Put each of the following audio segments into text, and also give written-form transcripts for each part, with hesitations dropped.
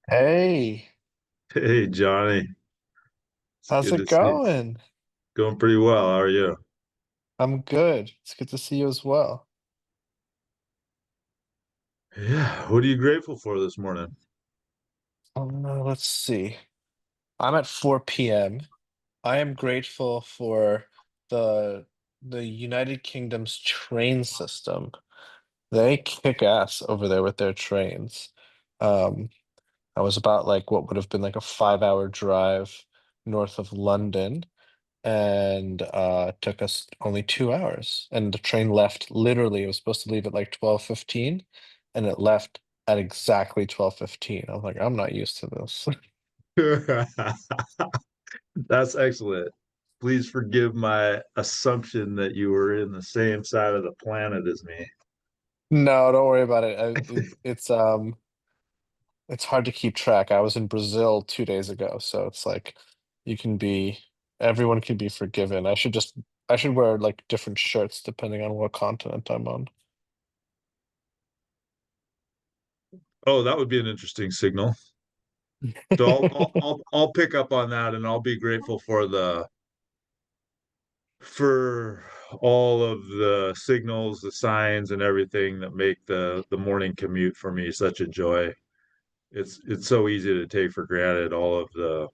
Hey, Hey Johnny, it's how's good it to see you. going? Going pretty well. How are you? I'm good. It's good to see you as well. Yeah, what are you grateful for this morning? Let's see. I'm at 4 p.m. I am grateful for the the United Kingdom's train system. They kick ass over there with their trains. Um, I was about like what would have been like a 5 hour drive north of London, and it took us only 2 hours. And the train left literally, it was supposed to leave at like 12:15, and it left at exactly 12:15. I was like, I'm not used to this. That's excellent. Please forgive my assumption that you were in the same side of the planet as me. No, don't worry about it. It's hard to keep track. I was in Brazil 2 days ago, so it's like you can be everyone can be forgiven. I should wear like different shirts depending on what continent I'm on. Oh, that would be an interesting signal. So I'll pick up on that and I'll be grateful for all of the signals, the signs and everything that make the morning commute for me such a joy. It's so easy to take for granted all of the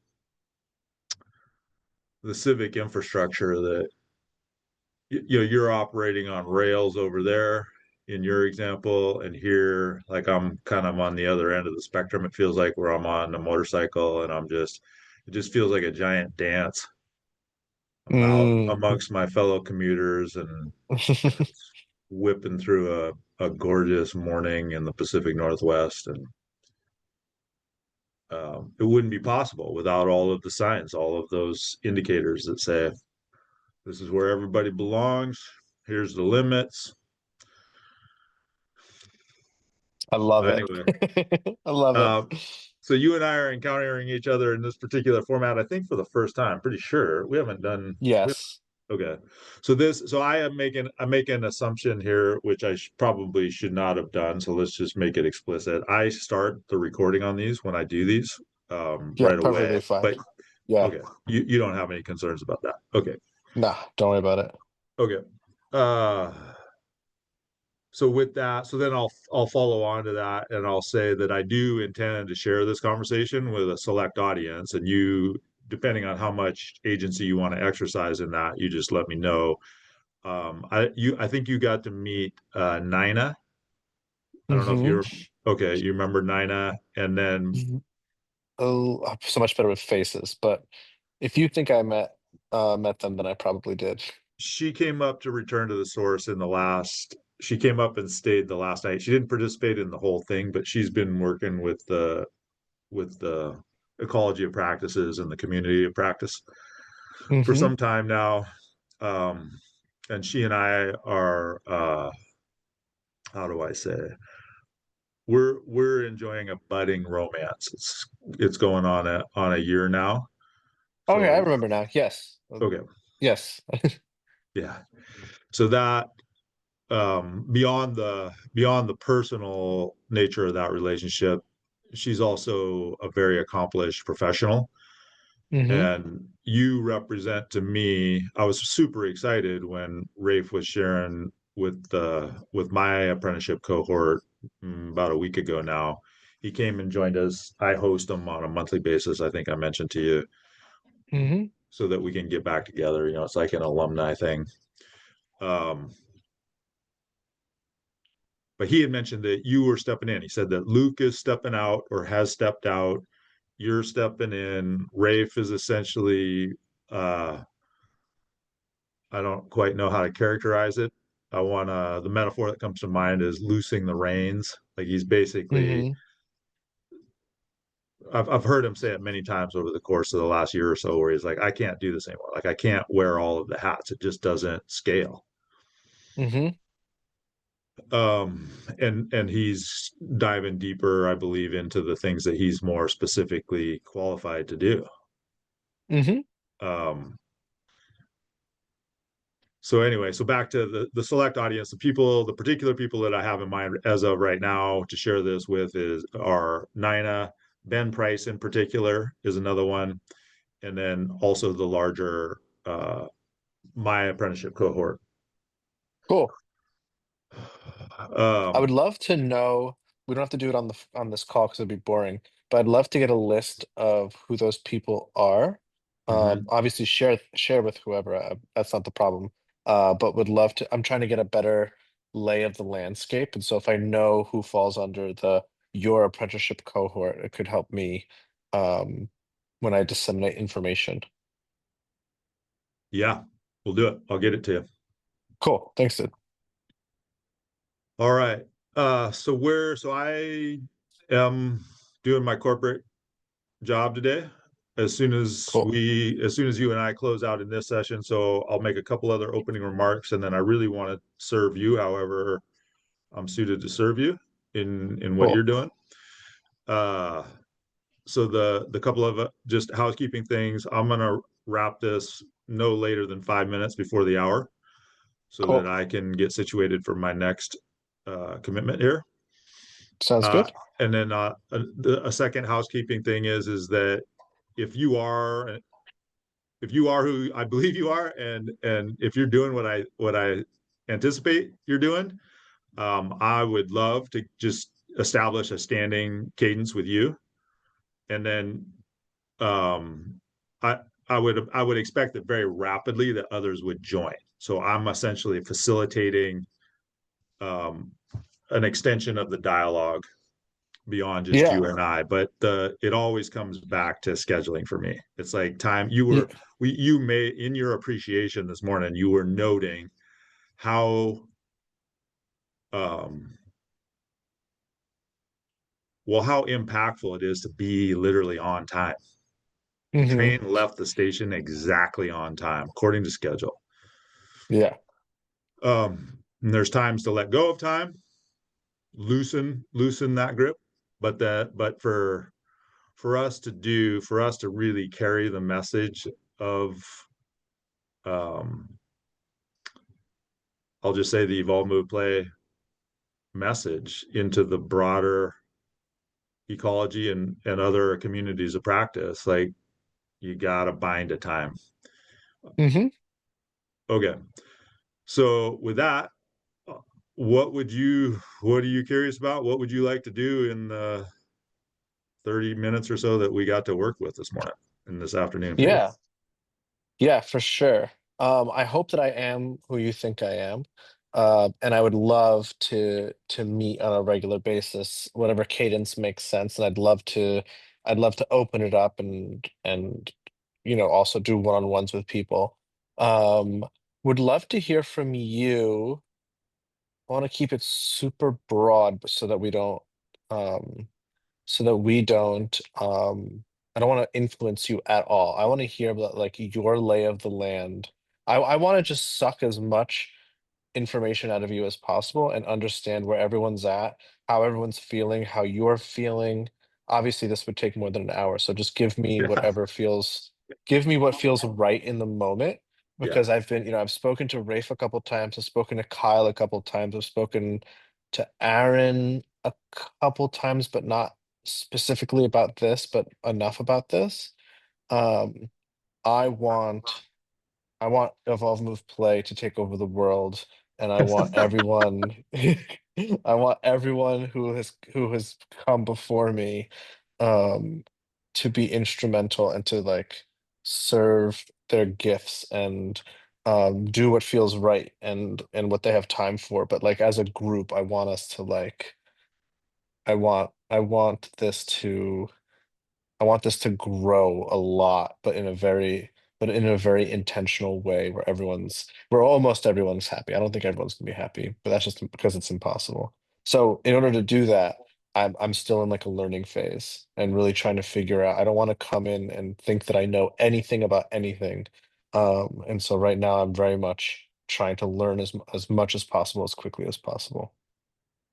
civic infrastructure that you're operating on rails over there in your example, and here like I'm kind of on the other end of the spectrum. It feels like where I'm on a motorcycle and it just feels like a giant dance. I'm out Mm. amongst my fellow commuters and just whipping through a gorgeous morning in the Pacific Northwest, and it wouldn't be possible without all of the signs, all of those indicators that say this is where everybody belongs. Here's the limits. I love it. Anyway, I love it. uh, so you and I are encountering each other in this particular format, I think, for the first time. Pretty sure we haven't done. Yes. Okay, so I'm making an assumption here, which probably should not have done. So let's just make it explicit. I start the recording on these when I do these Yeah, right away, perfectly fine. but Yeah. okay, you don't have any concerns about that. Okay, Nah, don't worry about it. okay. Uh, so with that, so then I'll follow on to that, and I'll say that I do intend to share this conversation with a select audience, and you, depending on how much agency you want to exercise in that, you just let me know. I think you got to meet Nina. I don't know if Hmm. you're okay. You remember Nina, and then Oh, I'm so much better with faces, but if you think I met them, then I probably did. she came up to return to the source in the last. She came up and stayed the last night. She didn't participate in the whole thing, but she's been working with the ecology of practices and the community of practice for Hmm. some time now. Um, and she and I are, how do I say, we're enjoying a budding romance. It's going on a year now. Okay, I So remember now. Yes. okay, Yes. yeah. So that beyond the personal nature of that relationship, she's also a very accomplished professional. Hmm. And you represent to me, I was super excited when Rafe was sharing with my apprenticeship cohort about a week ago now. He came and joined us. I host him on a monthly basis. I think I mentioned to you, Hmm. so that we can get back together. You know, it's like an alumni thing. Um, but he had mentioned that you were stepping in. He said that Luke is stepping out or has stepped out. You're stepping in. Rafe is essentially I don't quite know how to characterize it. The metaphor that comes to mind is loosing the reins. Like he's basically, Hmm. I've heard him say it many times over the course of the last year or so, where he's like, I can't do this anymore. Like I can't wear all of the hats. It just doesn't scale. Hmm. And he's diving deeper, I believe, into the things that he's more specifically qualified to do. Hmm. Um, so anyway, so back to the select audience, the people, the particular people that I have in mind as of right now to share this with are Nina, Ben Price in particular is another one, and then also the larger my apprenticeship cohort. Cool. I would Um, love to know. We don't have to do it on on this call because it'd be boring. But I'd love to get a list of who those people are. mhm. Obviously, share with whoever. That's not the problem. But would love to. I'm trying to get a better lay of the landscape, and so if I know who falls under the your apprenticeship cohort, it could help me um, when I disseminate information. Yeah, we'll do it. I'll get it to you. Cool. Thanks, dude. All right. So I am doing my corporate job today. Cool. As soon as you and I close out in this session, so I'll make a couple other opening remarks, and then I really want to serve you, however I'm suited to serve you in what you're Cool. doing. Uh, so the couple of just housekeeping things, I'm gonna wrap this no later than 5 minutes before the hour, so that Cool. I can get situated for my next commitment here. Sounds Uh, good. and then a second housekeeping thing is that if you are if you are who I believe you are, and if you're doing what I anticipate you're doing, I would love to just establish a standing cadence with you, and then um, I I would expect that very rapidly that others would join. So I'm essentially facilitating um, an extension of the dialogue beyond just Yeah. you and I. But it always comes back to scheduling for me. It's like time you were Yeah. we you may in your appreciation this morning you were noting how um how impactful it is to be literally on time. The Hmm. train left the station exactly on time according to schedule. Yeah. And there's times to let go of time, loosen that grip, but for us to really carry the message of um, I'll just say the evolve move play message into the broader ecology and other communities of practice, like you gotta bind a time. Hmm. Okay, so with that, what are you curious about? What would you like to do in the 30 minutes or so that we got to work with this morning and this afternoon for you? Yeah. Yeah, for sure. I hope that I am who you think I am. And I would love to meet on a regular basis, whatever cadence makes sense. And I'd love to open it up and also do one-on-ones with people. Um, would love to hear from you. I want to keep it super broad so that um we don't I don't want to influence you at all. I want to hear about like your lay of the land. I want to just suck as much information out of you as possible and understand where everyone's at, how everyone's feeling, how you're feeling. Obviously, this would take more than an hour, so just Yeah, give me what feels right in the moment. yeah, Because I've spoken to Rafe a couple times, I've spoken to Kyle a couple times, I've spoken to Aaron a couple times, but not specifically about this, but enough about this. Um, I want I want Evolve Move Play to take over the world, and I want everyone I want everyone who has come before me um to be instrumental and to like serve their gifts and do what feels right and what they have time for. But like as a group, I want us to like I want this to grow a lot, but in a very intentional way where almost everyone's happy. I don't think everyone's gonna be happy, but that's just because it's impossible. So in order to do that, I'm still in like a learning phase and really trying to figure out. I don't want to come in and think that I know anything about anything. And so right now I'm very much trying to learn as much as possible as quickly as possible.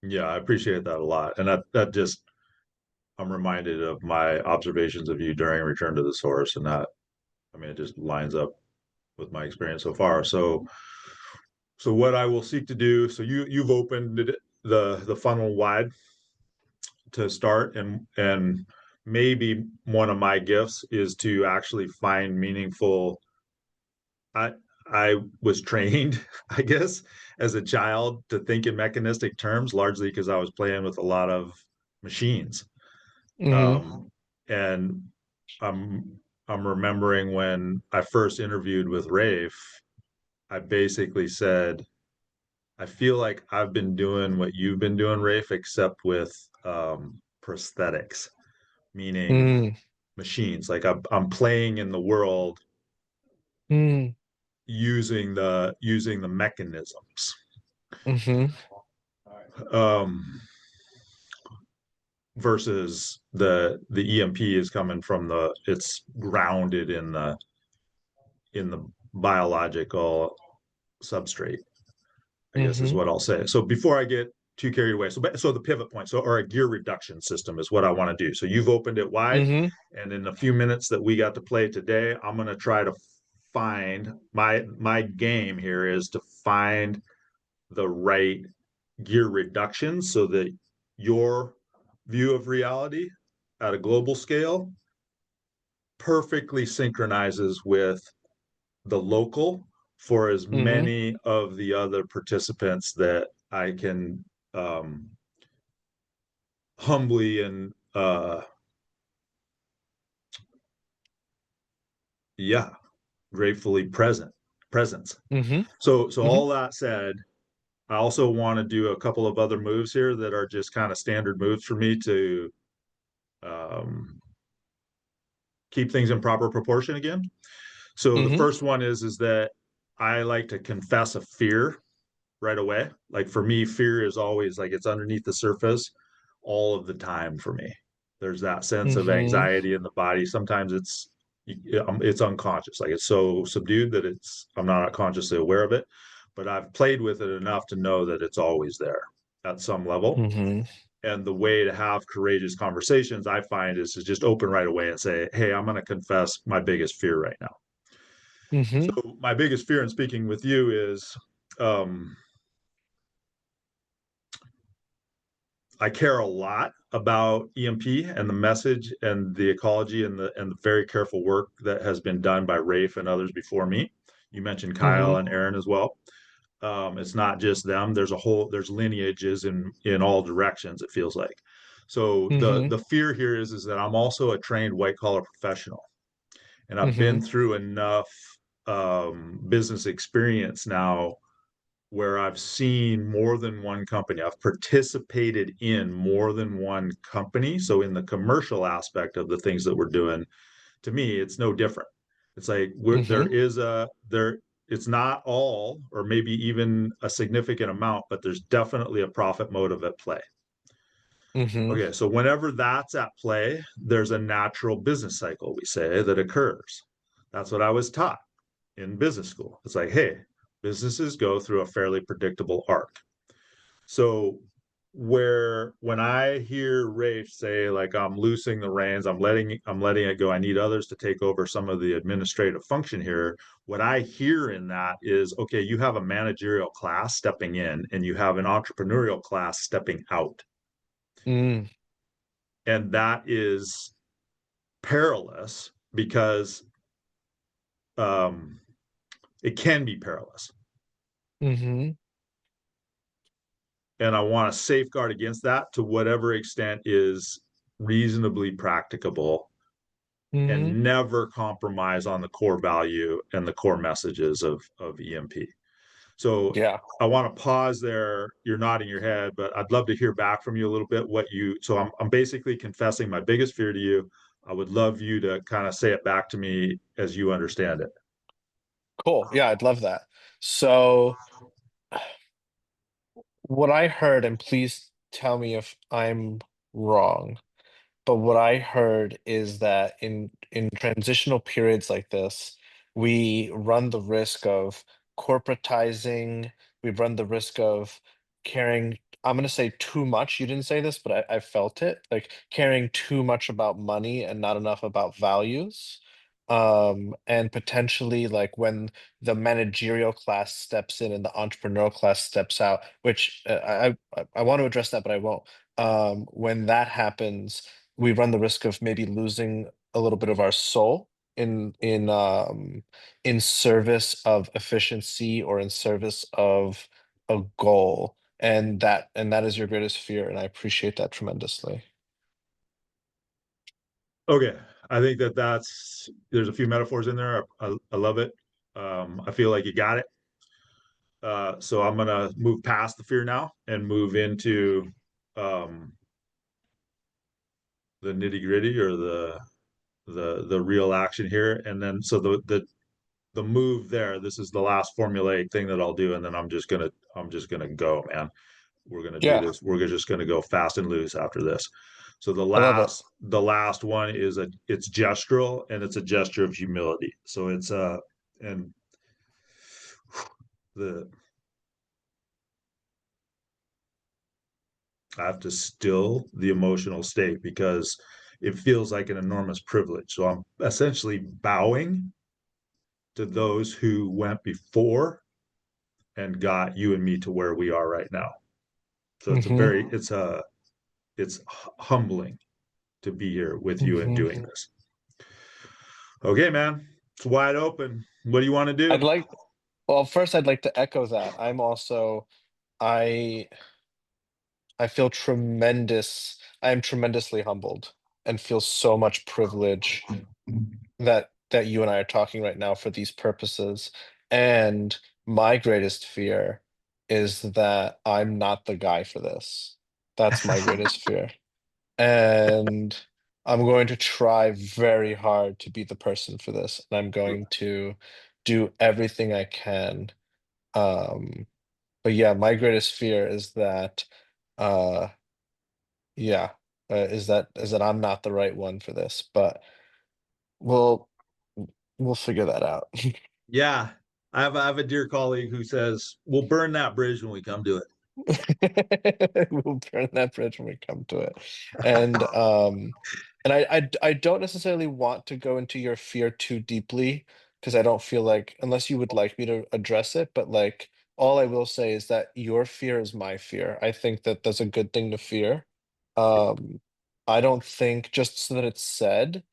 yeah. I appreciate that a lot, and that just I'm reminded of my observations of you during Return to the Source, and that I mean it just lines up with my experience so far. So what I will seek to do, so you've opened the funnel wide to start, and maybe one of my gifts is to actually find meaningful. I I was trained, I guess, as a child to think in mechanistic terms, largely because I was playing with a lot of machines. Mm-hmm. Um, and I'm remembering when I first interviewed with Rafe, I basically said, I feel like I've been doing what you've been doing, Rafe, except with prosthetics, meaning Mm-hmm. machines. Like I'm playing in the world using the mechanisms. Mm-hmm. Um, versus the EMP is coming from it's grounded in the biological substrate, I guess is Mm-hmm. what I'll say. So before I get too carried away, so the pivot point, or a gear reduction system is what I want to do. So you've opened it wide, Mm-hmm. and in a few minutes that we got to play today, I'm going to try to find my game here is to find the right gear reduction so that your view of reality at a global scale perfectly synchronizes with the local for as Mm-hmm. many of the other participants that I can humbly and yeah, gratefully presence. Mm-hmm. So Mm-hmm. all that said, I also want to do a couple of other moves here that are just kind of standard moves for me to um, keep things in proper proportion again. So the Mm-hmm. first one is that I like to confess a fear right away. Like for me, fear is always like it's underneath the surface all of the time for me. There's that sense of Mm-hmm. anxiety in the body. Sometimes it's unconscious. Like it's so subdued that I'm not consciously aware of it, but I've played with it enough to know that it's always there at some level. Mm-hmm. And the way to have courageous conversations, I find, is to just open right away and say, "Hey, I'm going to confess my biggest fear right now." Mm-hmm. So my biggest fear in speaking with you is um, I care a lot about EMP and the message and the ecology and the very careful work that has been done by Rafe and others before me. You mentioned Kyle Mm-hmm. and Aaron as well. It's not just them. There's lineages in all directions. It feels like. So the Mm-hmm. the fear here is that I'm also a trained white collar professional, and I've Mm-hmm. been through enough business experience now where I've seen more than one company. I've participated in more than one company. So in the commercial aspect of the things that we're doing, to me, it's no different. It's like there Mm-hmm. is a there. It's not all, or maybe even a significant amount, but there's definitely a profit motive at play. Mm-hmm. Okay, so whenever that's at play, there's a natural business cycle, we say, that occurs. That's what I was taught in business school. It's like, hey, businesses go through a fairly predictable arc. So when I hear Rafe say like I'm loosing the reins, I'm letting it go. I need others to take over some of the administrative function here. What I hear in that is okay, you have a managerial class stepping in and you have an entrepreneurial class stepping out. Mm-hmm. And that is perilous because um, it can be perilous. Mm-hmm. And I want to safeguard against that to whatever extent is reasonably practicable Mm-hmm. and never compromise on the core value and the core messages of EMP. So Yeah. I want to pause there. You're nodding your head, but I'd love to hear back from you a little bit so I'm basically confessing my biggest fear to you. I would love you to kind of say it back to me as you understand it. Cool. Yeah, I'd love that. So what I heard, and please tell me if I'm wrong, but what I heard is that in transitional periods like this, we run the risk of corporatizing, we run the risk of caring, I'm gonna say too much. You didn't say this, but I felt it, like caring too much about money and not enough about values. And potentially like when the managerial class steps in and the entrepreneurial class steps out, which I want to address that, but I won't. When that happens, we run the risk of maybe losing a little bit of our soul in service of efficiency or in service of a goal. And that is your greatest fear, and I appreciate that tremendously. Okay, I think that that's there's a few metaphors in there. I love it. I feel like you got it. So I'm gonna move past the fear now and move into um, the nitty gritty or the real action here. And then so the move there. This is the last formulaic thing that I'll do, and then I'm just gonna go, man. We're gonna do Yeah, this. We're just gonna go fast and loose after this. So the I love it. last one is it's gestural and it's a gesture of humility. So it's and the I have to still the emotional state because it feels like an enormous privilege. So I'm essentially bowing to those who went before and got you and me to where we are right now. So it's a Hmm. very it's humbling to be here with you and Hmm. doing this. Okay, man. It's wide open. What do you want to I'd do? like, well, first I'd like to echo that. I I feel tremendous. I am tremendously humbled and feel so much privilege that you and I are talking right now for these purposes. And my greatest fear is that I'm not the guy for this. That's my greatest fear. And I'm going to try very hard to be the person for this. And I'm going to do everything I can. Um, but yeah, my greatest fear is that uh yeah, is that I'm not the right one for this, but we'll we'll figure that out. Yeah. I have a dear colleague who says, we'll burn that bridge when we come to We'll burn that bridge when we come to it. And I don't necessarily want to go into your fear too deeply because I don't feel like unless you would like me to address it, but like all I will say is that your fear is my fear. I think that that's a good thing to fear. it. Um, I don't think just so that it's said.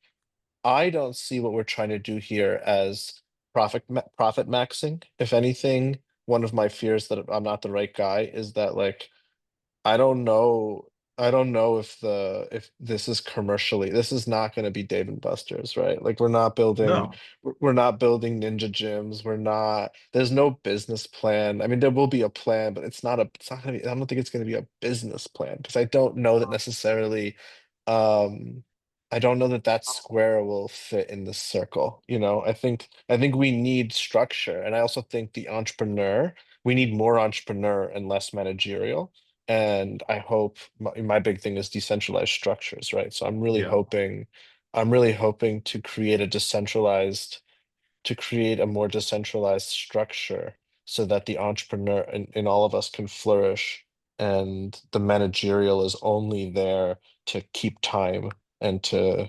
I don't see what we're trying to do here as profit maxing. If anything, one of my fears that I'm not the right guy is that like I don't know if this is commercially this is not going to be Dave and Buster's, right? Like No. we're not building ninja gyms. We're not there's no business plan. I mean there will be a plan, but it's not gonna be I don't think it's gonna be a business plan because I don't know that that square will fit in this circle. I think we need structure, and I also think we need more entrepreneur and less managerial. And I hope my big thing is decentralized structures, right? So Yeah. I'm really hoping to create a more decentralized structure so that the entrepreneur in all of us can flourish and the managerial is only there to keep time and to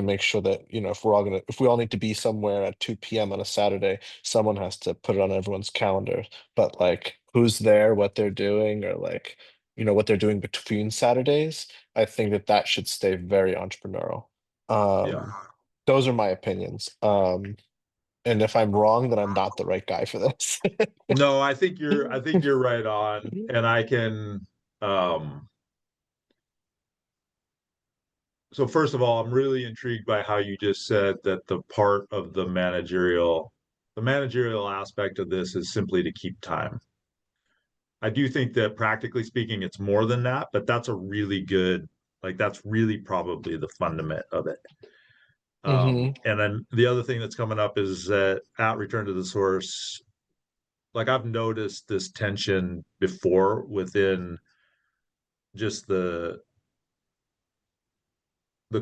make sure that if we all need to be somewhere at 2 p.m. on a Saturday, someone has to put it on everyone's calendar. But like who's there, what they're doing, or like what they're doing between Saturdays, I think that that should stay very entrepreneurial. Yeah. Those are my opinions. And if I'm wrong, then I'm not the right guy for this. No, I think you're right on. And I can um so first of all, I'm really intrigued by how you just said that the managerial aspect of this is simply to keep time. I do think that practically speaking, it's more than that, but that's a really good, like that's really probably the fundament of it. Hmm. And then the other thing that's coming up is that at Return to the Source, like I've noticed this tension before within just the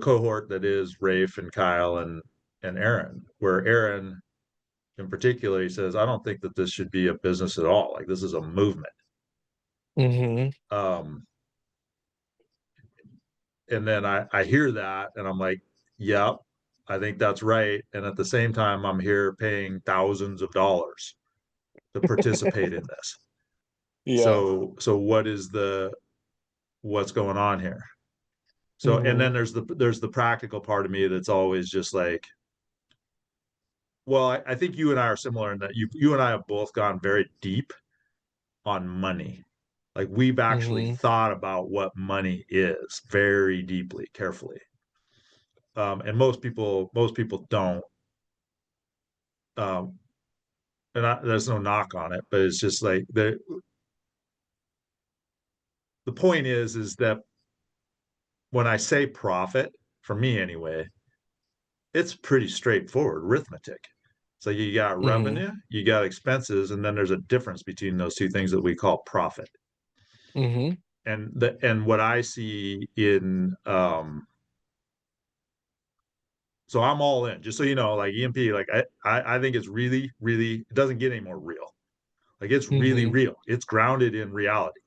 cohort that is Rafe and Kyle and Aaron, where Aaron in particular he says, I don't think that this should be a business at all. Like this is a movement. Hmm. Um, and then I hear that and I'm like, yep, I think that's right. And at the same time, I'm here paying thousands of dollars to participate in this. Yeah. So what's going on here? So, and Mm-hmm. then there's the practical part of me that's always just like, well, I think you and I are similar in that you and I have both gone very deep on money. Like we've actually Mm-hmm. thought about what money is very deeply, carefully. And most people don't. Um, there's no knock on it, but it's just like the point is that when I say profit, for me anyway, it's pretty straightforward arithmetic. So you got Mm-hmm. revenue, you got expenses, and then there's a difference between those two things that we call profit. Mm-hmm. And what I see in so I'm all in, just so you know, like EMP, like I think it's really, really, it doesn't get any more real. Like it's really Mm-hmm. real. It's grounded in reality,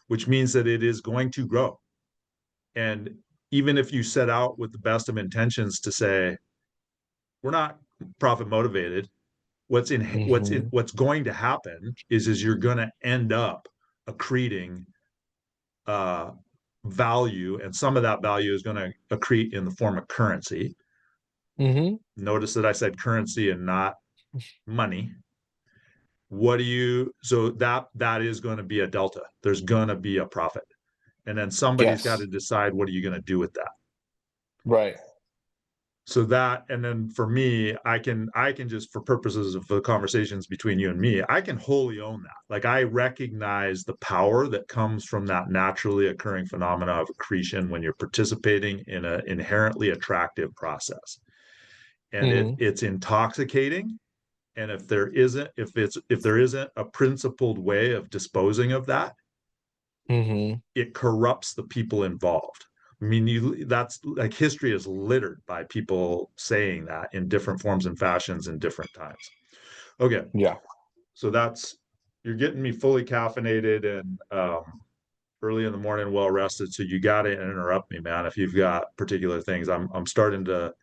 which means that it is going to grow. And even if you set out with the best of intentions to say, we're not profit motivated, Mm-hmm. what's going to happen is you're going to end up accreting uh, value, and some of that value is going to accrete in the form of currency. Mm-hmm. Notice that I said currency and not money. What do you so that is going to be a delta. There's going to be a profit, and then somebody's got to Yes. decide what are you going to do with that. Right. So that, and then for me, I can just, for purposes of the conversations between you and me, I can wholly own that. Like I recognize the power that comes from that naturally occurring phenomena of accretion when you're participating in an inherently attractive process, and Mm-hmm. it's intoxicating. And if there isn't a principled way of disposing of that, Mm-hmm. it corrupts the people involved. I mean, that's like history is littered by people saying that in different forms and fashions in different times. Okay, Yeah. so that's you're getting me fully caffeinated and early in the morning, well rested. So you got to interrupt me, man. If you've got particular things, I'm starting to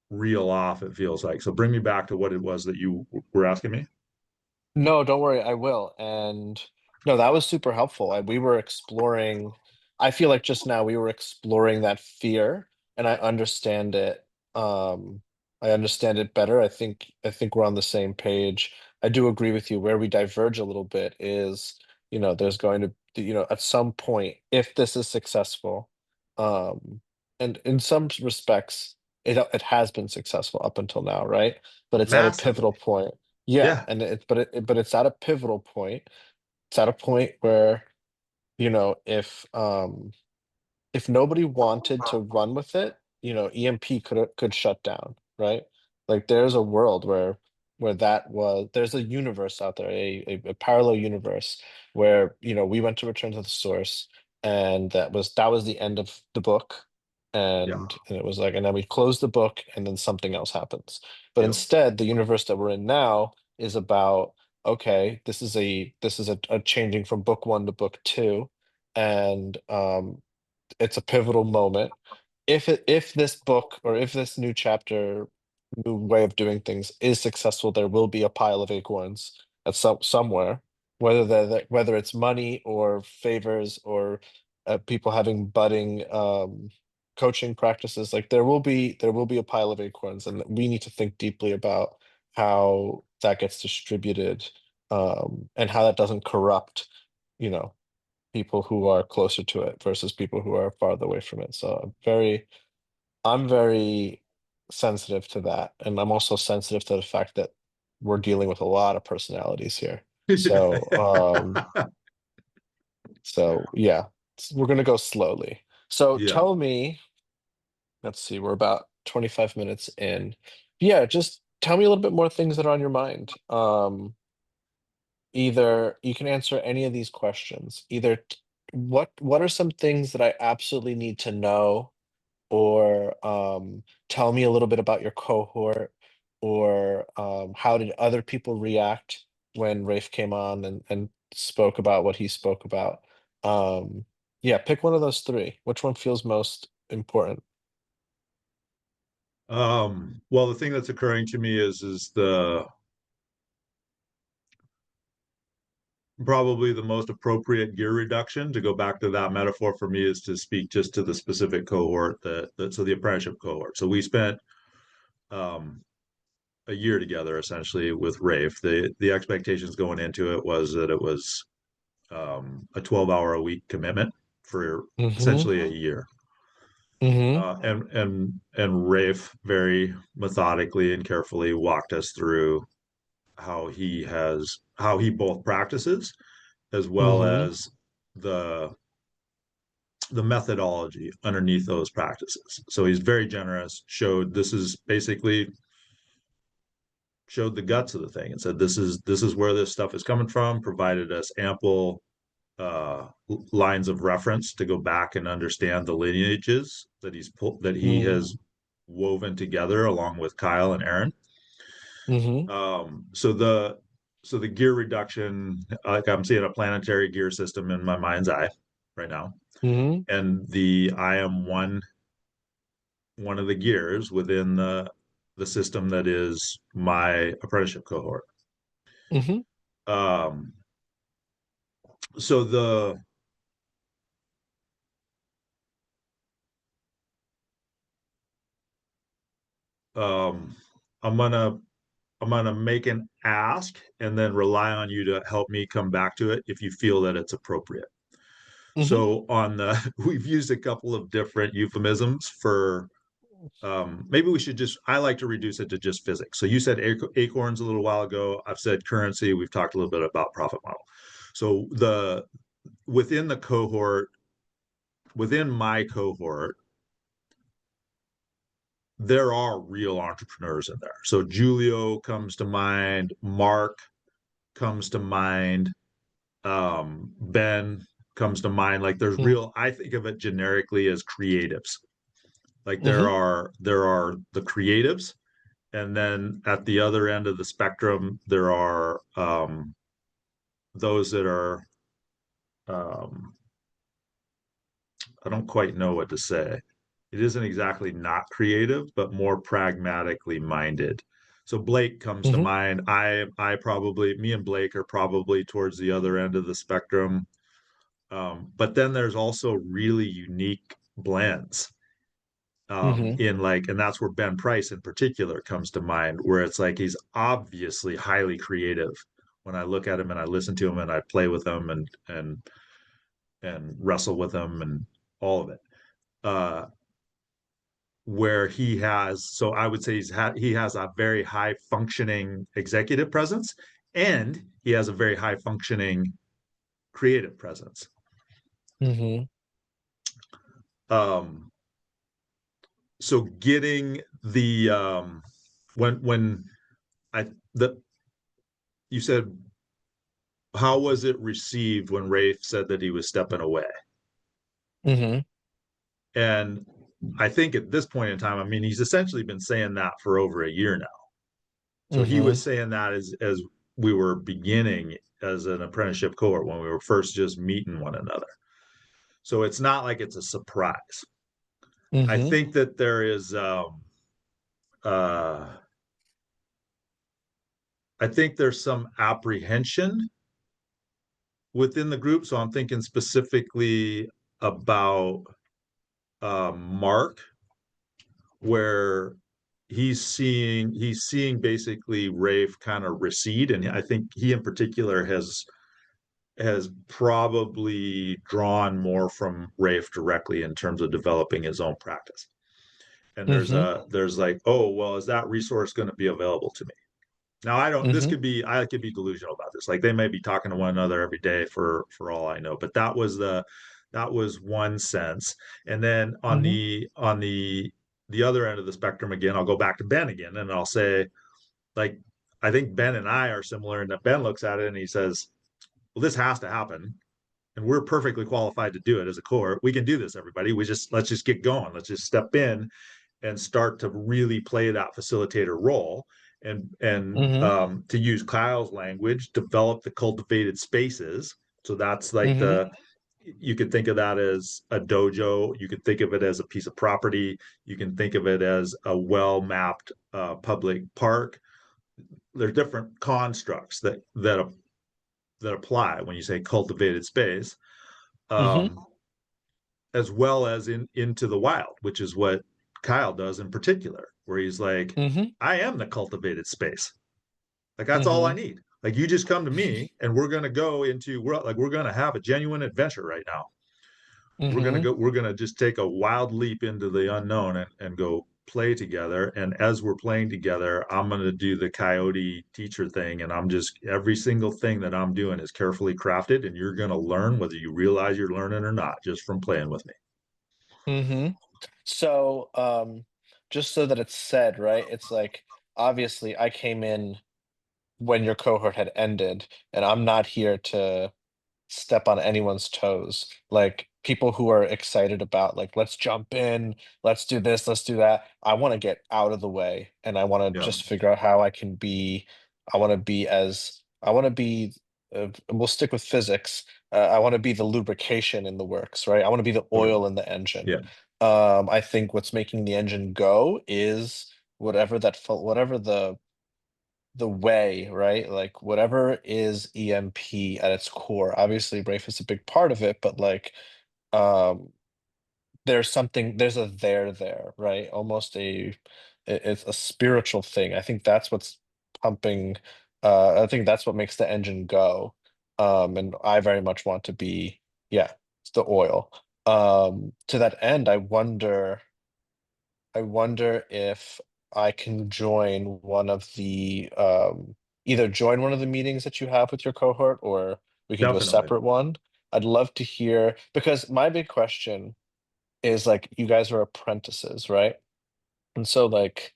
reel off. It feels like so. Bring me back to what it was that you were asking me. No, don't worry, I will. And no, that was super helpful. We were exploring, I feel like just now we were exploring that fear and I understand it. I understand it better. I think we're on the same page. I do agree with you. Where we diverge a little bit is, there's going to, at some point, if this is successful, um, and in some respects, it has been successful up until now, right? But it's at a pivotal Massively, point. Yeah, yeah. and but it's at a pivotal point. It's at a point where, if nobody wanted to run with it, EMP could shut down, right? Like there's a world where there's a universe out there, a parallel universe where, we went to return to the source and that was the end of the book. Yeah. And it was like, and then we close the book and then something else happens. But Yep. instead, the universe that we're in now is about, okay, this is a changing from book one to book two. And it's a pivotal moment. If this book or if this new chapter, new way of doing things is successful, there will be a pile of acorns at somewhere, whether it's money or favors or people having budding coaching practices. Like there will be a pile of acorns, and we need to think deeply about how that gets distributed, and how that doesn't corrupt, you know people who are closer to it versus people who are farther away from it. So I'm very sensitive to that. And I'm also sensitive to the fact that we're dealing with a lot of personalities here. So yeah, we're gonna go slowly. So Yeah. tell me, let's see, we're about 25 minutes in. Yeah, just tell me a little bit more things that are on your mind. Either you can answer any of these questions. Either what are some things that I absolutely need to know, or tell me a little bit about your cohort, or how did other people react when Rafe came on and spoke about what he spoke about. Um, yeah, pick one of those three. Which one feels most important? Well, the thing that's occurring to me is probably the most appropriate gear reduction, to go back to that metaphor for me, is to speak just to the specific cohort so the apprenticeship cohort. So we spent um, a year together essentially with Rafe. The expectations going into it was that it was a 12-hour a week commitment for Mm-hmm. essentially a year. Mm-hmm. And Rafe very methodically and carefully walked us through how he both practices as well Mm-hmm. as the the methodology underneath those practices. So he's very generous, showed the guts of the thing and said, this is where this stuff is coming from, provided us ample uh, lines of reference to go back and understand the lineages that he Mm-hmm. has woven together along with Kyle and Aaron. Mm-hmm. Um, so the so the gear reduction, like I'm seeing a planetary gear system in my mind's eye right now, Mm-hmm. and the I am one of the gears within the system that is my apprenticeship cohort. Mm-hmm. Um, so the um, I'm gonna I'm gonna make an ask and then rely on you to help me come back to it if you feel that it's appropriate. Mm-hmm. So we've used a couple of different euphemisms for maybe we should just, I like to reduce it to just physics. So you said acorns a little while ago. I've said currency. We've talked a little bit about profit model. So within the cohort, within my cohort, there are real entrepreneurs in there. So Julio comes to mind, Mark comes to mind, Ben comes to mind. Like there's real, I think of it generically as creatives. Like Mm-hmm. there are the creatives, and then at the other end of the spectrum, there are those that are um, I don't quite know what to say. It isn't exactly not creative, but more pragmatically minded. So Blake comes to Mm-hmm. mind. I probably, me and Blake are probably towards the other end of the spectrum. But then there's also really unique blends Mm-hmm. in like, and that's where Ben Price in particular comes to mind, where it's like he's obviously highly creative. When I look at him and I listen to him and I play with him and wrestle with him and all of it. Uh, where he has, so I would say he has a very high functioning executive presence, and he has a very high functioning creative presence. Mm-hmm. Um, so getting the when I the you said, how was it received when Rafe said that he was stepping away? Mm-hmm. And I think at this point in time, I mean, he's essentially been saying that for over a year now. So he Mm-hmm. was saying that as we were beginning as an apprenticeship cohort, when we were first just meeting one another. So it's not like it's a surprise. I Mm-hmm. think that there is uh I think there's some apprehension within the group. So I'm thinking specifically about Mark, where he's seeing basically Rafe kind of recede, and I think he in particular has probably drawn more from Rafe directly in terms of developing his own practice. And Mm-hmm. there's like, oh well, is that resource going to be available to me? Now I don't. This Mm-hmm. could be, I could be delusional about this. Like they may be talking to one another every day for all I know. But that was one sense. And then Mm-hmm. the other end of the spectrum again, I'll go back to Ben again, and I'll say, like, I think Ben and I are similar in that Ben looks at it and he says, well, this has to happen, and we're perfectly qualified to do it as a core. We can do this, everybody. Let's just get going. Let's just step in and start to really play that facilitator role, Mm-hmm. to use Kyle's language, develop the cultivated spaces. So that's like Mm-hmm. you could think of that as a dojo. You could think of it as a piece of property. You can think of it as a well mapped public park. There's different constructs that that apply when you say cultivated space, Mm-hmm. um, as well as into the wild, which is what Kyle does in particular, where he's like, Mm-hmm. I am the cultivated space. Like that's all I Mm-hmm. need. Like you just come to me and we're gonna go into we're gonna have a genuine adventure right now. Mm-hmm. We're gonna just take a wild leap into the unknown and go play together. And as we're playing together, I'm gonna do the coyote teacher thing, and I'm just every single thing that I'm doing is carefully crafted, and you're gonna learn whether you realize you're learning or not just from playing with me. Mm-hmm. So, just so that it's said, right? It's like obviously I came in when your cohort had ended, and I'm not here to step on anyone's toes. Like people who are excited about like let's jump in, let's do this, let's do that. I want to get out of the way and I want to Yeah, just figure out how I can be I want to be and we'll stick with physics. I want to be the lubrication in the works, right? I want to be the okay, oil in the engine. yeah, I think what's making the engine go is whatever the way, right? Like whatever is EMP at its core. Obviously, Rafe is a big part of it, but like um there's a there, right? Almost it's a spiritual thing. I think that's what's pumping I think that's what makes the engine go. And I very much want to be, yeah, it's the oil. To that end, I wonder if I can join one of the either join one of the meetings that you have with your cohort or we can do a definitely. separate one. I'd love to hear because my big question is like you guys are apprentices, right? And so, like,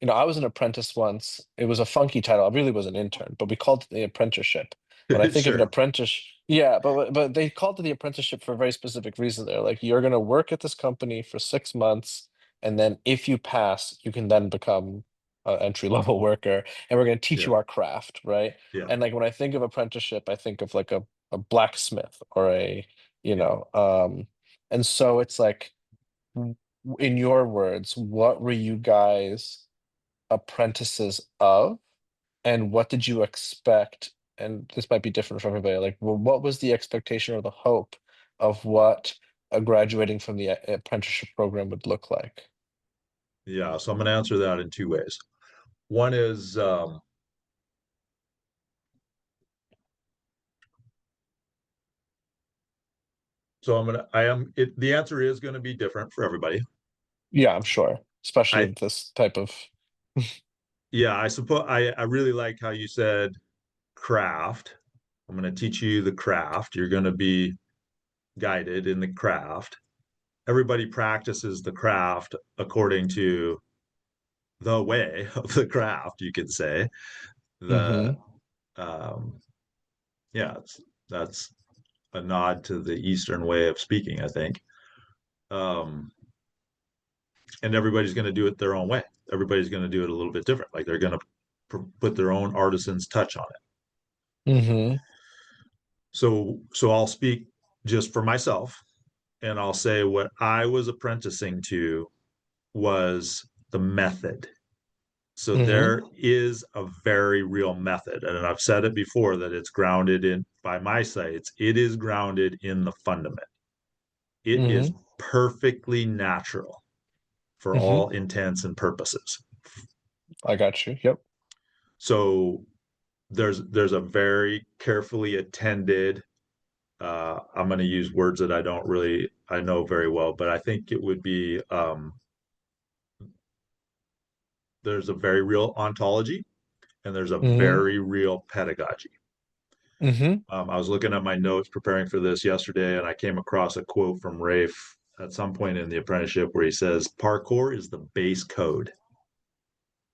I was an apprentice once. It was a funky title. I really was an intern, but we called it the apprenticeship. When I think of an Sure. apprentice, yeah, but they called it the apprenticeship for a very specific reason. They're like, you're gonna work at this company for 6 months, and then if you pass, you can then become an entry level worker, and we're gonna teach Yeah, you our craft, right? yeah, And like when I think of apprenticeship, I think of like a blacksmith or you yeah. know, um, and so it's like in your words, what were you guys apprentices of, and what did you expect? And this might be different for everybody. Like, well, what was the expectation or the hope of what a graduating from the apprenticeship program would look like? Yeah. So I'm going to answer that in two ways. One is I am, the answer is going to be different for everybody. Yeah, I'm sure, especially I, of this type of. yeah, I suppose I really like how you said craft. I'm going to teach you the craft. You're going to be guided in the craft. Everybody practices the craft according to the way of the craft, you could say. The, Mm-hmm. um, yeah, that's a nod to the Eastern way of speaking, I think. Um, and everybody's going to do it their own way. Everybody's going to do it a little bit different. Like they're going to put their own artisan's touch on it. Mm-hmm. So I'll speak just for myself, and I'll say what I was apprenticing to was the method. So Mm-hmm. there is a very real method, and I've said it before that it's grounded in by my sites. It is grounded in the fundament. It is Mm-hmm. perfectly natural for Mm-hmm. all intents and purposes. I got you. Yep. So there's a very carefully attended I'm going to use words that I know very well, but I think it would be there's a very real ontology and there's a Mm-hmm. very real pedagogy. Mm-hmm. I was looking at my notes preparing for this yesterday, and I came across a quote from Rafe at some point in the apprenticeship where he says, "Parkour is the base code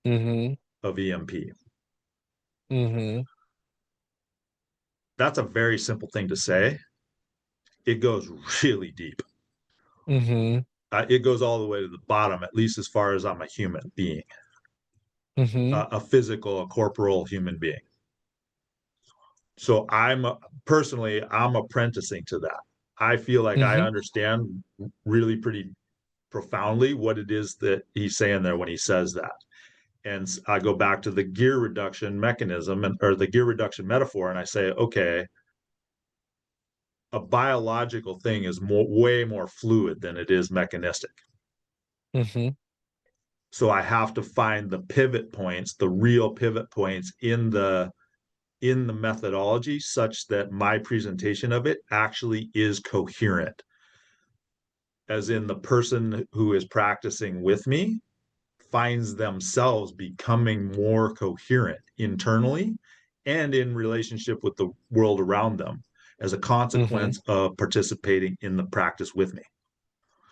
Mm-hmm. of EMP." Mm-hmm. That's a very simple thing to say. It goes really deep. Mm-hmm. It goes all the way to the bottom, at least as far as I'm a human being, Mm-hmm. a physical, a corporal human being. So personally, I'm apprenticing to that. I feel like I Mm-hmm. understand really pretty profoundly what it is that he's saying there when he says that. And I go back to the gear reduction mechanism or the gear reduction metaphor, and I say, okay, a biological thing is way more fluid than it is mechanistic. Mm-hmm. So I have to find the pivot points, the real pivot points in the methodology, such that my presentation of it actually is coherent, as in the person who is practicing with me finds themselves becoming more coherent internally and in relationship with the world around them as a Mm-hmm. consequence of participating in the practice with me.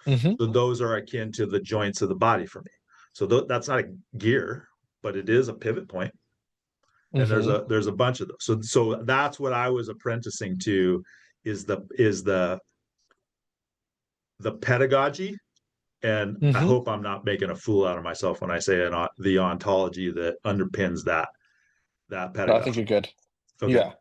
Mm-hmm. So those are akin to the joints of the body for me. So that's not a gear, but it is a pivot point. And Mm-hmm. there's a bunch of those. So that's what I was apprenticing to, is the pedagogy. And I Mm-hmm. hope I'm not making a fool out of myself when I say the ontology that underpins that No, I think pedagogy. you're good. Okay. Yeah.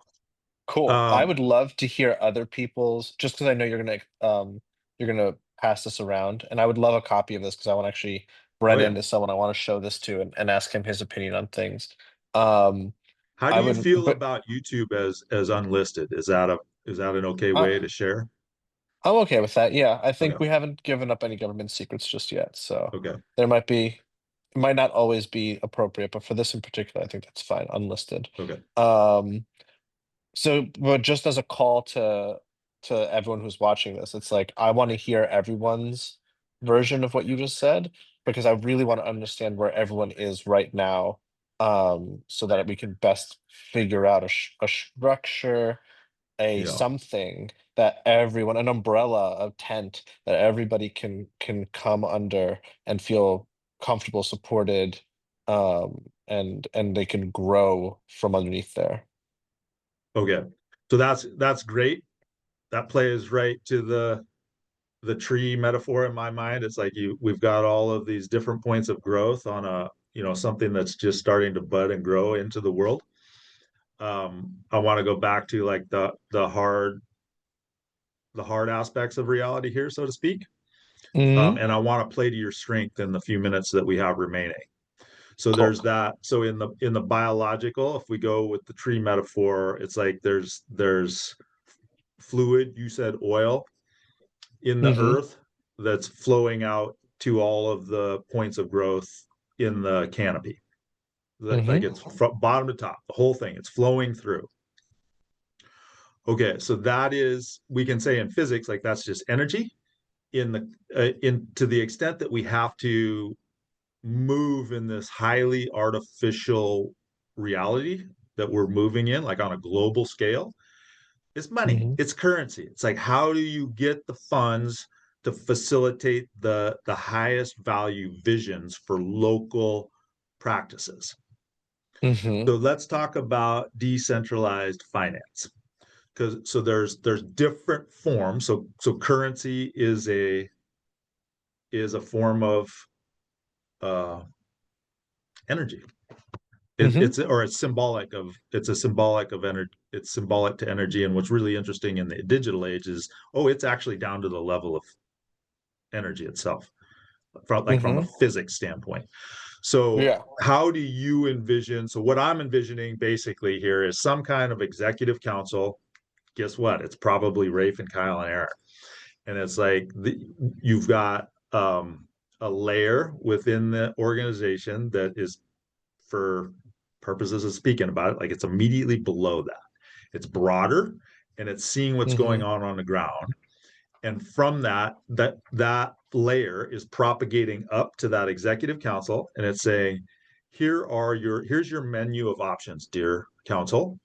Cool. I Um, would love to hear other people's, just because I know you're gonna pass this around, and I would love a copy of this because I want to actually oh run yeah. into someone I want to show this to and ask him his opinion on things. Um, How do I you would, feel but about YouTube as unlisted? Is that an okay way I, to share? I'm okay with that. Yeah, I think Okay. we haven't given up any government secrets just yet, so Okay. there might be, it might not always be appropriate, but for this in particular, I think that's fine, unlisted. Okay. Um, So, but just as a call to everyone who's watching this, it's like I want to hear everyone's version of what you just said because I really want to understand where everyone is right now, so that we can best figure out a structure, a Yeah. something that everyone, an umbrella, a tent that everybody can come under and feel comfortable, supported, and they can grow from underneath there. Okay. So that's great. That plays right to the tree metaphor in my mind. It's like we've got all of these different points of growth on something that's just starting to bud and grow into the world. I want to go back to like the hard aspects of reality here, so to speak. Hmm. And I want to play to your strength in the few minutes that we have remaining. So Cool. there's that. So in the biological, if we go with the tree metaphor, it's like there's fluid. You said oil in the Mhm, earth that's flowing out to all of the points of growth in the canopy. Like mhm, it's from bottom to top, the whole thing. It's flowing through. Okay, so that is, we can say in physics, like that's just energy. In to the extent that we have to move in this highly artificial reality that we're moving in, like on a global scale, it's money, mhm, it's currency. It's like, how do you get the funds to facilitate the highest value visions for local practices? mhm, So let's talk about decentralized finance. Because so there's different forms. So currency is a form of uh, energy. It, mhm, it's or it's a symbolic of energy. It's symbolic to energy. And what's really interesting in the digital age is, it's actually down to the level of energy itself, from a mhm. physics standpoint. So Yeah. how do you envision? So what I'm envisioning basically here is some kind of executive council. Guess what? It's probably Rafe and Kyle and Eric. And it's like you've got a layer within the organization that is, for purposes of speaking about it, like it's immediately below that. It's broader and it's seeing what's going Mhm, on the ground. And from that layer is propagating up to that executive council, and it's saying, here's your menu of options, dear council,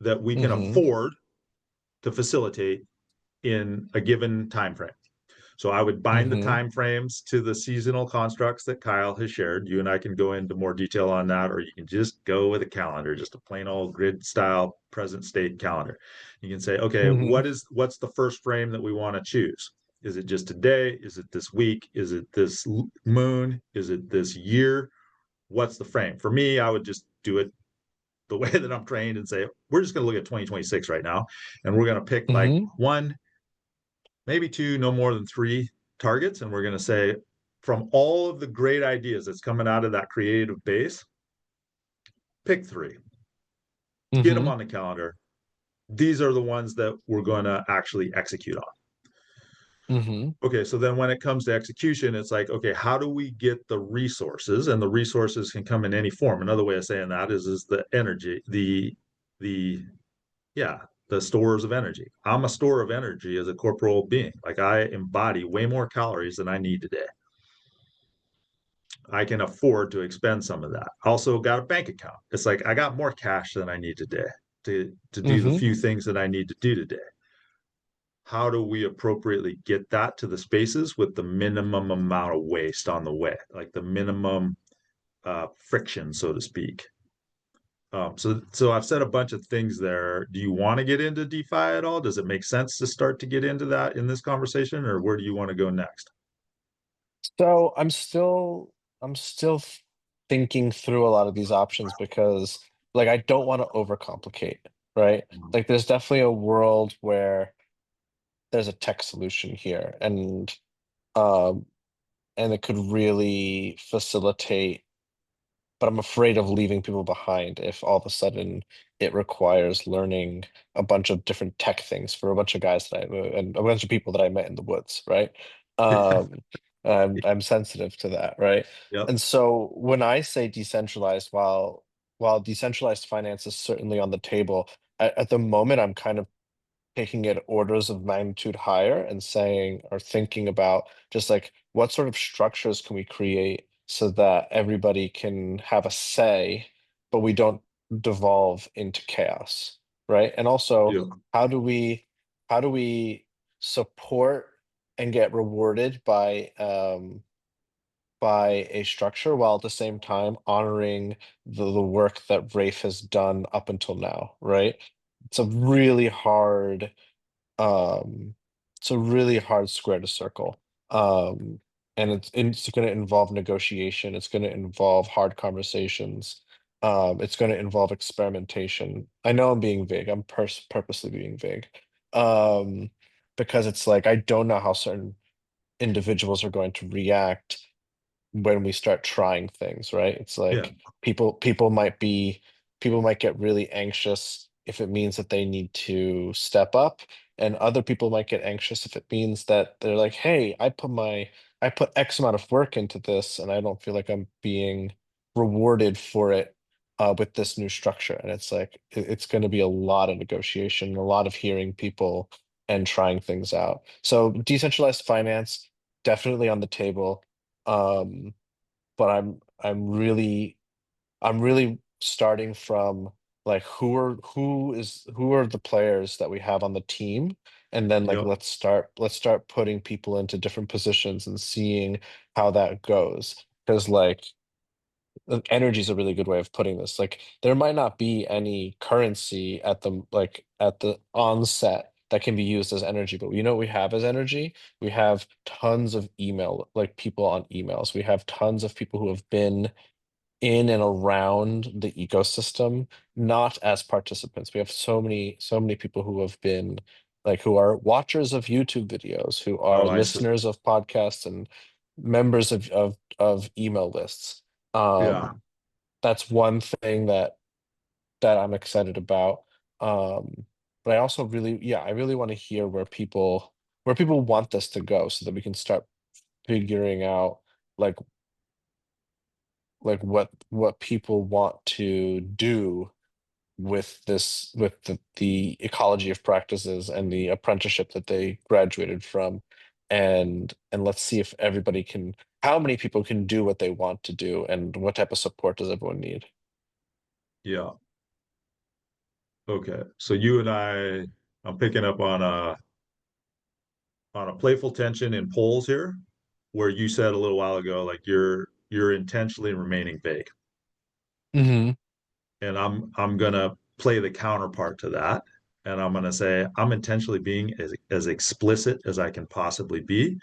that we can mhm, afford to facilitate in a given time frame. So I would bind the mhm, time frames to the seasonal constructs that Kyle has shared. You and I can go into more detail on that, or you can just go with a calendar, just a plain old grid style present state calendar. You can say, okay, mhm, what's the first frame that we want to choose? Is it just today? Is it this week? Is it this moon? Is it this year? What's the frame? For me, I would just do it the way that I'm trained and say, we're just going to look at 2026 right now. And we're going to pick like mhm, one, maybe two, no more than three targets. And we're going to say, from all of the great ideas that's coming out of that creative base, pick three, get them Mm-hmm. on the calendar. These are the ones that we're going to actually execute on. Mm-hmm. Okay, so then when it comes to execution, it's like, okay, how do we get the resources? And the resources can come in any form. Another way of saying that is the energy, the yeah, the stores of energy. I'm a store of energy as a corporal being. Like I embody way more calories than I need today. I can afford to expend some of that. Also got a bank account. It's like I got more cash than I need today to do the Mm-hmm. few things that I need to do today. How do we appropriately get that to the spaces with the minimum amount of waste on the way, like the minimum friction, so to speak? So I've said a bunch of things there. Do you want to get into DeFi at all? Does it make sense to start to get into that in this conversation, or where do you want to go next? So I'm still thinking through a lot of these options because like I don't want to overcomplicate, right? Like there's definitely a world where there's a tech solution here um and it could really facilitate, but I'm afraid of leaving people behind if all of a sudden it requires learning a bunch of different tech things for a bunch of guys that and a bunch of people that I met in the woods, right? Um, I'm sensitive to that, right? Yep. And so when I say decentralized, while decentralized finance is certainly on the table, at the moment I'm kind of taking it orders of magnitude higher and saying or thinking about just like what sort of structures can we create so that everybody can have a say, but we don't devolve into chaos, right? And also, Yep. how do we how do we support and get rewarded by a structure while at the same time honoring the work that Rafe has done up until now, right? It's a really hard um, it's a really hard square to circle. Um, and it's going to involve negotiation. It's going to involve hard conversations. It's going to involve experimentation. I know I'm being vague. I'm purposely being vague. Um, because it's like I don't know how certain individuals are going to react when we start trying things, right? It's Yeah. like people might get really anxious if it means that they need to step up, and other people might get anxious if it means that they're like, hey, I put X amount of work into this and I don't feel like I'm being rewarded for it with this new structure. And it's like it's going to be a lot of negotiation, a lot of hearing people and trying things out. So decentralized finance definitely on the table. Um, but I'm really starting from like who are the players that we have on the team, and then like Yep. let's start putting people into different positions and seeing how that goes. Because like energy is a really good way of putting this. Like there might not be any currency at the onset that can be used as energy, but you know what we have as energy? We have tons of email, like people on emails. We have tons of people who have been in and around the ecosystem, not as participants. We have so many people who have been like who are watchers of YouTube videos, who are Oh, I see. listeners of podcasts and members of email lists. Yeah. Um, that's one thing that I'm excited about. But I also yeah, I really want to hear where people want this to go so that we can start figuring out like what people want to do with the ecology of practices and the apprenticeship that they graduated from, and let's see if everybody can how many people can do what they want to do and what type of support does everyone need. Yeah. Okay. So you and I'm picking up on a playful tension in polls here, where you said a little while ago, like you're intentionally remaining vague. Hmm. And I'm gonna play the counterpart to that. And I'm gonna say I'm intentionally being as explicit as I can possibly be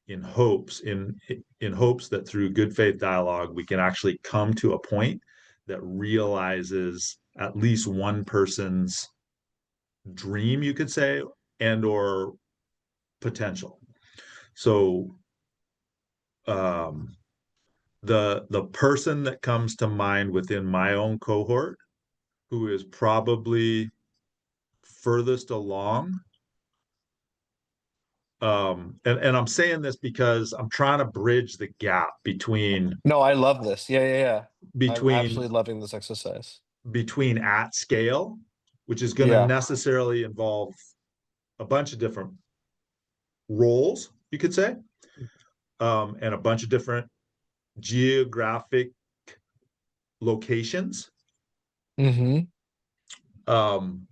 in hopes that through good faith dialogue we can actually come to a point that realizes at least one person's dream, you could say, and or potential. So The person that comes to mind within my own cohort who is probably furthest along, and I'm saying this because I'm trying to bridge the gap between No, I love this. Yeah, yeah, yeah. I'm between absolutely loving this exercise. between at scale, which is going to Yeah. necessarily involve a bunch of different roles, you could say, and a bunch of different geographic locations. Mm-hmm. Um,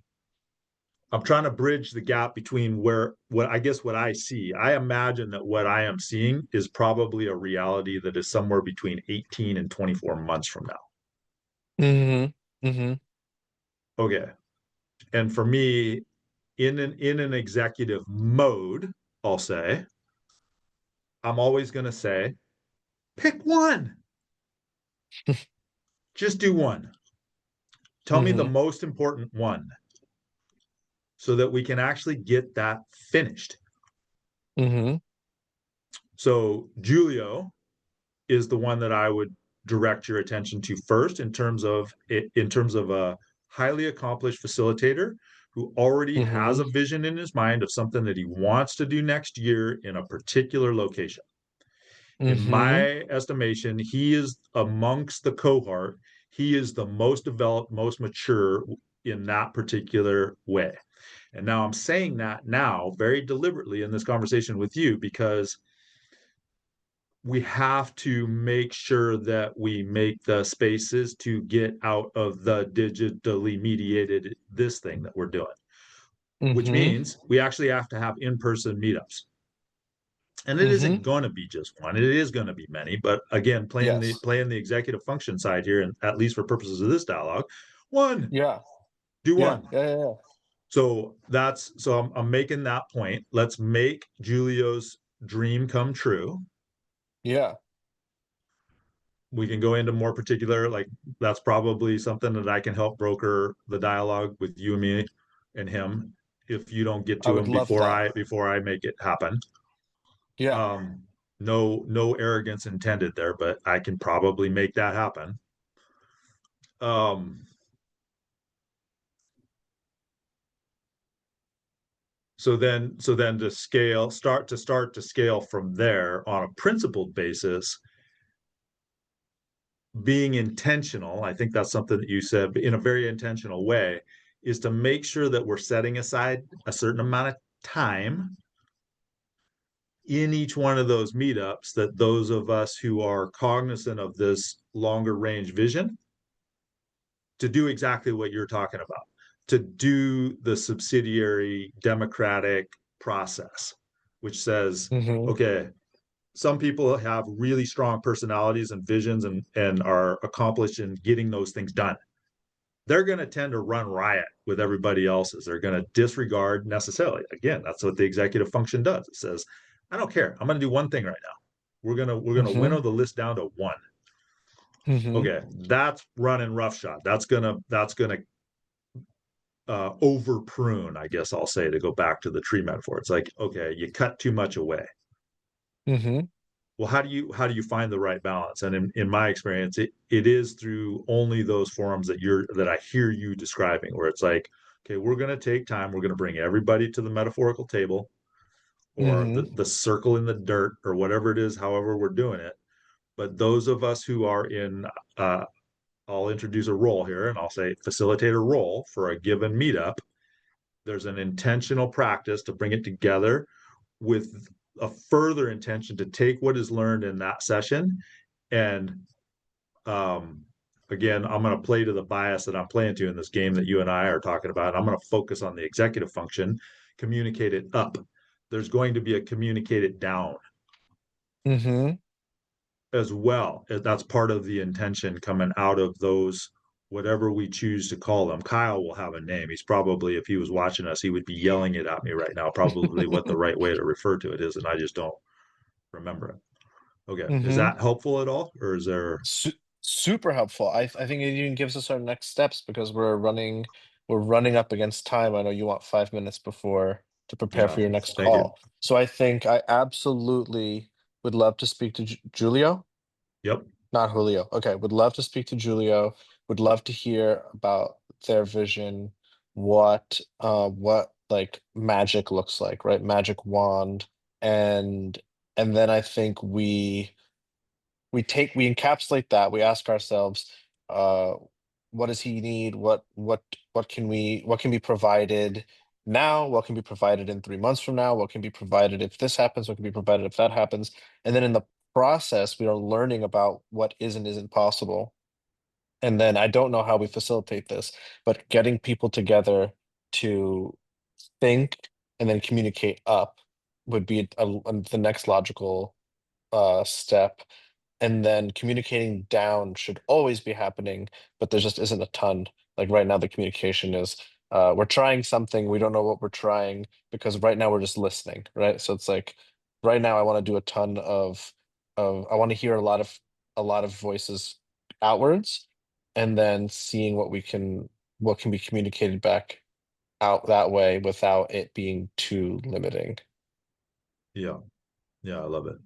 I'm trying to bridge the gap between what I guess what I see. I imagine that what I am seeing is probably a reality that is somewhere between 18 and 24 months from now. Mm-hmm. Mm-hmm. Okay. And for me, in an executive mode, I'll say, I'm always going to say, pick one. Just do one. Tell me the Mm-hmm. most important one so that we can actually get that finished. Mm-hmm. So Julio is the one that I would direct your attention to first in terms of a highly accomplished facilitator who already has Mm-hmm. a vision in his mind of something that he wants to do next year in a particular location. In Mm-hmm. my estimation, he is amongst the cohort, he is the most developed, most mature in that particular way. And now I'm saying that now very deliberately in this conversation with you because we have to make sure that we make the spaces to get out of the digitally mediated this thing that we're doing, which Mm-hmm. means we actually have to have in-person meetups. And it Mm-hmm. isn't going to be just one, it is going to be many, but again, Yes. playing the executive function side here, and at least for purposes of this dialogue, one, Yeah. do Yeah. one. Yeah. Yeah. Yeah. I'm making that point. Let's make Julio's dream come true. Yeah. We can go into more particular, like that's probably something that I can help broker the dialogue with you and me and him if you don't get I to would him love that. before I make it happen. Yeah. um no arrogance intended there, but I can probably make that happen. um so then to start to scale from there on a principled basis, being intentional, I think that's something that you said in a very intentional way, is to make sure that we're setting aside a certain amount of time in each one of those meetups, that those of us who are cognizant of this longer range vision to do exactly what you're talking about, to do the subsidiary democratic process, which says, Mm-hmm. okay, some people have really strong personalities and visions and are accomplished in getting those things done. They're going to tend to run riot with everybody else's. They're going to disregard necessarily. Again, that's what the executive function does. It says, I don't care. I'm going to do one thing right now. We're gonna Mm-hmm. winnow the list down to one. Mm-hmm. Okay, that's running roughshod. That's gonna over prune, I guess I'll say, to go back to the tree metaphor. It's like, okay, you cut too much away. Mm-hmm. Well, how do you find the right balance? And in my experience, it is through only those forums that I hear you describing, where it's like, okay, we're going to take time, we're going to bring everybody to the metaphorical table or Mm-hmm. the circle in the dirt or whatever it is, however we're doing it. But those of us who are in, I'll introduce a role here and I'll say facilitator role for a given meetup. There's an intentional practice to bring it together with a further intention to take what is learned in that session and, um, again, I'm going to play to the bias that I'm playing to in this game that you and I are talking about. I'm going to focus on the executive function, communicate it up. There's going to be a communicate it down Mm-hmm. as well. That's part of the intention coming out of those, whatever we choose to call them. Kyle will have a name. He's probably, if he was watching us, he would be yelling it at me right now, probably what the right way to refer to it is, and I just don't remember it. Okay, is Mm-hmm. that helpful at all, or is there? Su Super helpful. I think it even gives us our next steps because we're running up against time. I know you want 5 minutes before to prepare Yeah, for your next thank you. call. So I think I absolutely Would love to speak to Julio. Yep. Not Julio. Okay, would love to speak to Julio. Would love to hear about their vision, what like magic looks like, right? Magic wand. And and then I think we encapsulate that. We ask ourselves, uh, what does he need? What can be provided now? What can be provided in 3 months from now? What can be provided if this happens? What can be provided if that happens? And then in the process, we are learning about what is and isn't possible. And then I don't know how we facilitate this, but getting people together to think and then communicate up would be the next logical step. And then communicating down should always be happening, but there just isn't a ton. Like right now, the communication is we're trying something, we don't know what we're trying because right now we're just listening, right? So it's like right now I want to do a ton of I want to hear a lot of voices outwards, and then seeing what can be communicated back out that way without it being too limiting. Yeah. Yeah, I love it.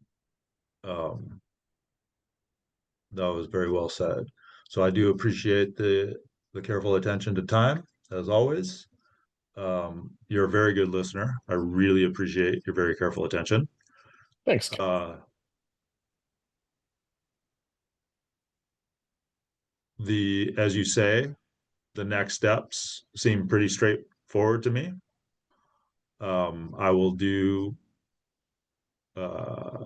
Um, that was very well said. So I do appreciate the careful attention to time, as always. You're a very good listener. I really appreciate your very careful attention. Thanks, Ken. Uh, as you say, the next steps seem pretty straightforward to me. I will do, uh,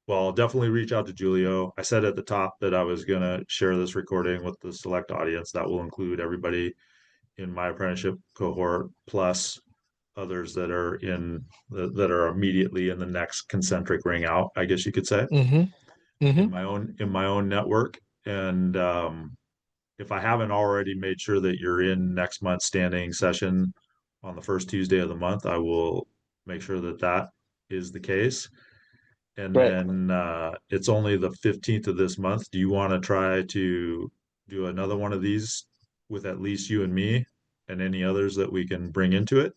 well, I'll definitely reach out to Julio. I said at the top that I was going to share this recording with the select audience. That will include everybody in my apprenticeship cohort, plus others that are immediately in the next concentric ring out, I guess you could say, Mm-hmm. Mm-hmm. in my own network. And if I haven't already made sure that you're in next month's standing session on the first Tuesday of the month, I will make sure that that is the case. And Great. then it's only the 15th of this month. Do you want to try to do another one of these with at least you and me and any others that we can bring into it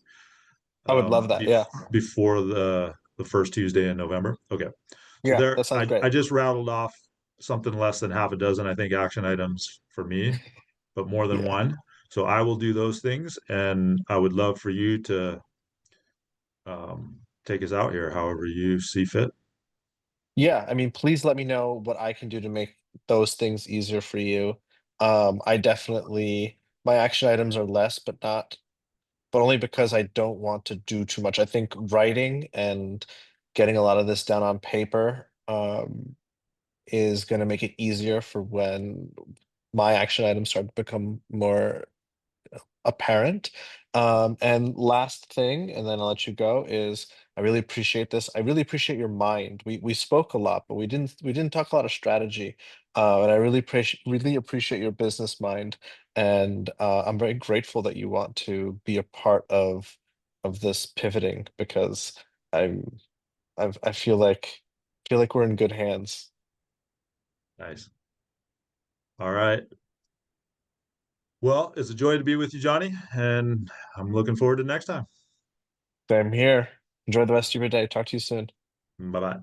I would love that. Yeah. before the first Tuesday in November? Okay. So Yeah, there, that sounds great. I just rattled off something less than half a dozen, I think, action items for me, but more than Yeah. one. So I will do those things, and I would love for you to take us out here, however you see fit. Yeah, I mean, please let me know what I can do to make those things easier for you. I definitely my action items are less, but only because I don't want to do too much. I think writing and getting a lot of this down on paper is going to make it easier for when my action items start to become more apparent. And last thing, and then I'll let you go, is I really appreciate this. I really appreciate your mind. We spoke a lot, but we didn't talk a lot of strategy. And I really appreciate your business mind. And I'm very grateful that you want to be a part of this pivoting because I'm I feel like we're in good hands. Nice. All right. Well, it's a joy to be with you, Johnny, and I'm looking forward to next time. Same here. Enjoy the rest of your day. Talk to you soon. Bye bye.